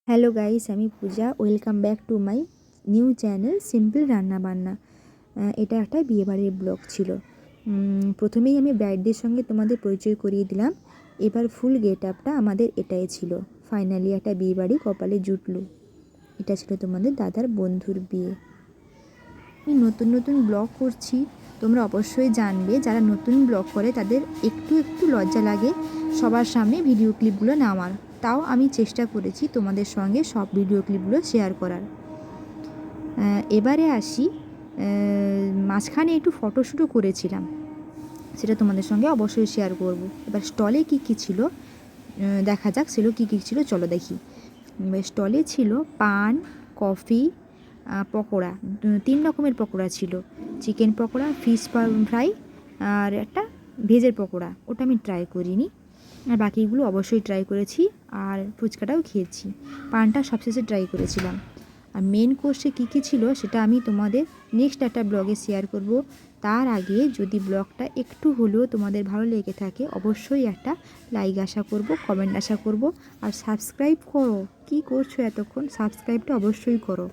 Hello guys, আমি Puja. Welcome back to my new channel simple রান্নাবান্না। এটা একটা বিয়েবাড়ির ব্লগ ছিল। প্রথমেই আমি ব্রাইডদের সঙ্গে তোমাদের পরিচয় করিয়ে দিলাম। এবার ফুল গেট আপটা আমাদের এটাই ছিল। ফাইনালি একটা বিয়েবাড়ি কপালে জুটলো। এটা ছিল তোমাদের দাদার বন্ধুর বিয়ে। আমি নতুন নতুন ব্লগ করছি, তোমরা অবশ্যই জানবে। যারা নতুন ব্লগ করে তাদের একটু একটু লজ্জা লাগে সবার সামনে ভিডিও ক্লিপগুলো নেওয়ার। তাও আমি চেষ্টা করেছি তোমাদের সঙ্গে সব ভিডিও ক্লিপগুলো শেয়ার করার। এবারে আসি, মাঝখানে একটু ফটোশ্যুটও করেছিলাম, সেটা তোমাদের সঙ্গে অবশ্যই শেয়ার করব। এবার স্টলে কী কী ছিল দেখা যাক, সেগুলো কী কী ছিল চলো দেখি। স্টলে ছিল পান, কফি, পকোড়া। 3 রকমের পকোড়া ছিল, চিকেন পকোড়া, ফিশ ফ্রাই আর একটা ভেজের পকোড়া। ওটা আমি ট্রাই করিনি, আর বাকিগুলো অবশ্যই ট্রাই করেছি। আর ফুচকাটাও খেয়েছি, পানটা সবশেষে ট্রাই করেছিলাম। আর মেন কোর্সে কী কী ছিল সেটা আমি তোমাদের নেক্সট একটা ব্লগে শেয়ার করব। তার আগে যদি ব্লগটা একটু হলেও তোমাদের ভালো লেগে থাকে অবশ্যই একটা লাইক আশা করব, কমেন্ট আশা করব। আর সাবস্ক্রাইব করো, কি করছো এতক্ষণ, সাবস্ক্রাইবটা অবশ্যই করো।